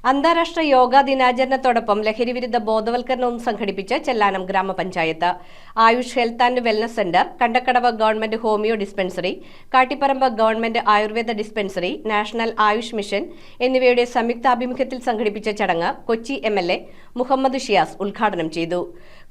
അന്താരാഷ്ട്ര യോഗാ ദിനാചരണത്തോടൊപ്പം ലഹരിവിരുദ്ധ ബോധവൽക്കരണവും സംഘടിപ്പിച്ച് ചെല്ലാനം ഗ്രാമപഞ്ചായത്ത്. Ayush health and wellness centre, Kandakkadavu government homeo dispensary, Kattiparambu government Ayurveda dispensary, national Ayush mission എന്നിവയുടെ സംയുക്താഭിമുഖ്യത്തിൽ സംഘടിപ്പിച്ച ചടങ്ങ് കൊച്ചി MLA മുഹമ്മദ് ഷിയാസ് ഉദ്ഘാടനം ചെയ്തു.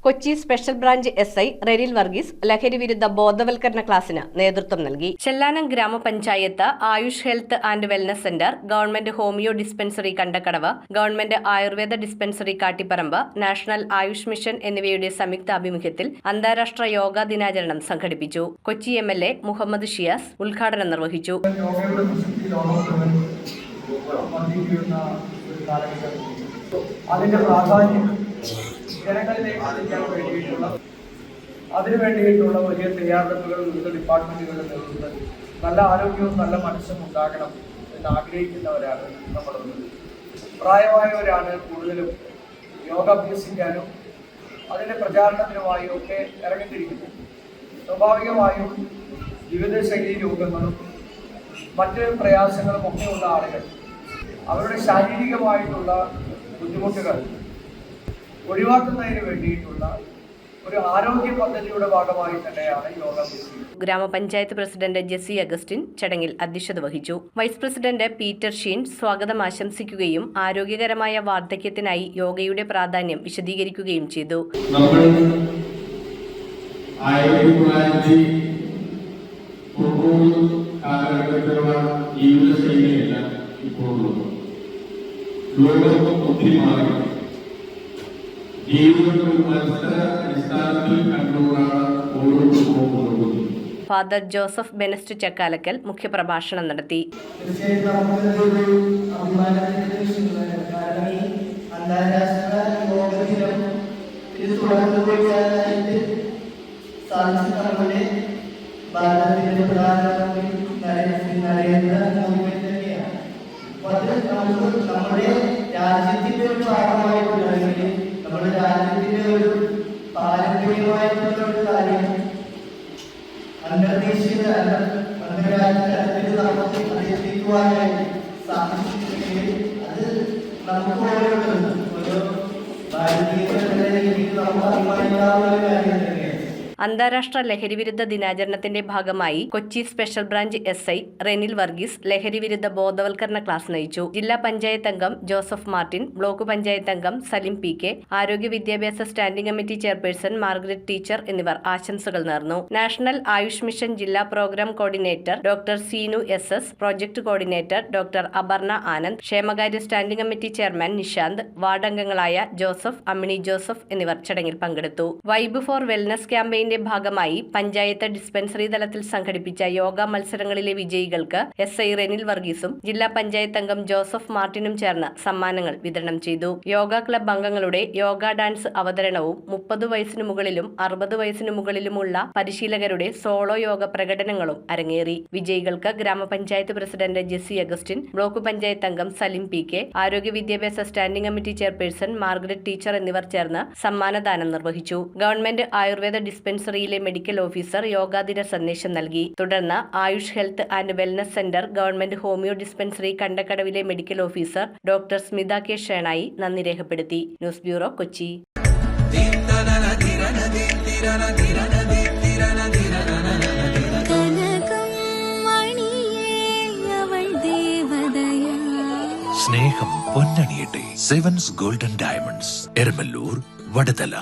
Kochi special branch SI Ranil Varghese ലഹരിവിരുദ്ധ ബോധവൽക്കരണ ക്ലാസിന് നേതൃത്വം നൽകി. ചെല്ലാനം ഗ്രാമപഞ്ചായത്ത്, Ayush health and wellness centre, government homeo dispensary Kandakkadavu, government Ayurveda dispensary Kattiparambu, national Ayush mission എന്നിവയുടെ സംയുക്താഭിമുഖ്യത്തിൽ അന്താരാഷ്ട്ര യോഗാ ദിനാചരണം സംഘടിപ്പിച്ചു. കൊച്ചി MLA മുഹമ്മദ് ഷിയാസ് ഉദ്ഘാടനം നിർവഹിച്ചു. അതിന്റെ പ്രാധാന്യം ജനങ്ങളിലേക്ക് എത്തിക്കാൻ വേണ്ടിയിട്ടുള്ള അതിനുവേണ്ടിയിട്ടുള്ള വലിയ തയ്യാറെടുപ്പുകൾ വിവിധ ഡിപ്പാർട്ട്മെന്റുകളുടെ നേതൃത്വത്തിൽ നല്ല ആരോഗ്യവും നല്ല മനസ്സും ഉണ്ടാകണം എന്ന് ആഗ്രഹിക്കുന്നവരാണ് നമ്മളുള്ളത്. പ്രായമായവരാണ് കൂടുതലും യോഗ അഭ്യസിക്കാനും അതിന്റെ പ്രചാരണത്തിനുമായും ഒക്കെ ഇറങ്ങിത്തിരിക്കുന്നത്. സ്വാഭാവികമായും ജീവിതശൈലി രോഗങ്ങളും മറ്റ് പ്രയാസങ്ങളും ഒക്കെയുള്ള ആളുകൾ അവരുടെ ശാരീരികമായിട്ടുള്ള ബുദ്ധിമുട്ടുകൾ ഒഴിവാക്കുന്നതിന് വേണ്ടിയിട്ടുള്ള ഒരു ആരോഗ്യ പദ്ധതിയുടെ ഭാഗമായി തന്നെയാണ് യോഗ. ഗ്രാമപഞ്ചായത്ത് പ്രസിഡന്റ് ജെസി അഗസ്റ്റിൻ ചടങ്ങിൽ അധ്യക്ഷത വഹിച്ചു. വൈസ് പ്രസിഡന്റ് പീറ്റർ ഷീൻ സ്വാഗതം ആശംസിക്കുകയും ആരോഗ്യകരമായ വാർദ്ധക്യത്തിനായി യോഗയുടെ പ്രാധാന്യം വിശദീകരിക്കുകയും ചെയ്തു. ഫാദർ ജോസഫ് ബെനസ്റ്റ് ചക്കാലക്കൽ മുഖ്യപ്രഭാഷണം നടത്തി. നമ്മുടെ രാജ്യത്തിന്റെ ഒരു ഭാഗമായിട്ടുണ്ടെങ്കിൽ നമ്മുടെ രാജ്യത്തിന്റെ ഒരു പാരമ്പര്യമായിട്ടുള്ള ഒരു കാര്യം അന്തർദേശീയ അന്തർരാജ്യ തലത്തിൽ നമുക്ക് പ്രതിഷ്ഠിക്കുവാനായി സാധിച്ചിട്ടുണ്ടെങ്കിൽ അത് നമുക്ക് ഓരോ ഭാരതീയ രീതിയിൽ നമുക്ക് അഭിമാനിക്കാവുന്ന ഒരു കാര്യം തന്നെയാണ്. അന്താരാഷ്ട്ര ലഹരിവിരുദ്ധ ദിനാചരണത്തിന്റെ ഭാഗമായി Kochi special branch SI Ranil Varghese ലഹരിവിരുദ്ധ ബോധവൽക്കരണ ക്ലാസ് നയിച്ചു. ജില്ലാ പഞ്ചായത്ത് അംഗം ജോസഫ് മാർട്ടിൻ, ബ്ലോക്ക് പഞ്ചായത്ത് അംഗം സലിം PK, ആരോഗ്യ വിദ്യാഭ്യാസ standing committee chairperson Margaret teacher എന്നിവർ ആശംസകൾ നേർന്നു. നാഷണൽ ആയുഷ് മിഷൻ ജില്ലാ programme coordinator doctor Seenu SS, project coordinator doctor Aparna Anand, ക്ഷേമകാര്യ standing committee chairman Nishanth, ward അംഗങ്ങളായ ജോസഫ്, അമ്മിണി ജോസഫ് എന്നിവർ ചടങ്ങിൽ പങ്കെടുത്തു. വൈബ് ഫോർ വെൽനസ് ക്യാമ്പയിൻ ഭാഗമായി പഞ്ചായത്ത് ഡിസ്പെൻസറി തലത്തിൽ സംഘടിപ്പിച്ച യോഗ മത്സരങ്ങളിലെ വിജയികൾക്ക് SI റെനിൽ വർഗീസും ജില്ലാ പഞ്ചായത്ത് അംഗം ജോസഫ് മാർട്ടിനും ചേർന്ന് സമ്മാനങ്ങൾ വിതരണം ചെയ്തു. യോഗ ക്ലബ് അംഗങ്ങളുടെ യോഗ ഡാൻസ് അവതരണവും 30 വയസ്സിനു മുകളിലും 60 വയസ്സിനു മുകളിലുമുള്ള പരിശീലകരുടെ സോളോ യോഗ പ്രകടനങ്ങളും അരങ്ങേറി. വിജയികൾക്ക് ഗ്രാമപഞ്ചായത്ത് president Jessy Augustine, block panchayat അംഗം സലിം PK, ആരോഗ്യ വിദ്യാഭ്യാസ standing committee chairperson Margaret teacher എന്നിവർ ചേർന്ന് സമ്മാനദാനം നിർവഹിച്ചു. ഗവൺമെന്റ് ആയുർവേദ ഡിസ്പെൻസറിയിലെ മെഡിക്കൽ ഓഫീസർ യോഗാദിന സന്ദേശം നൽകി. തുടർന്ന് Ayush health and wellness centre, government homeo dispensary കണ്ടക്കടവിലെ medical officer doctor Smitha K Shenoy നന്ദി രേഖപ്പെടുത്തി. News bureau, Kochi. സ്നേഹം പൊന്നണിയട്ടെ. Sevens golden diamonds, Eramallur, Vadathala.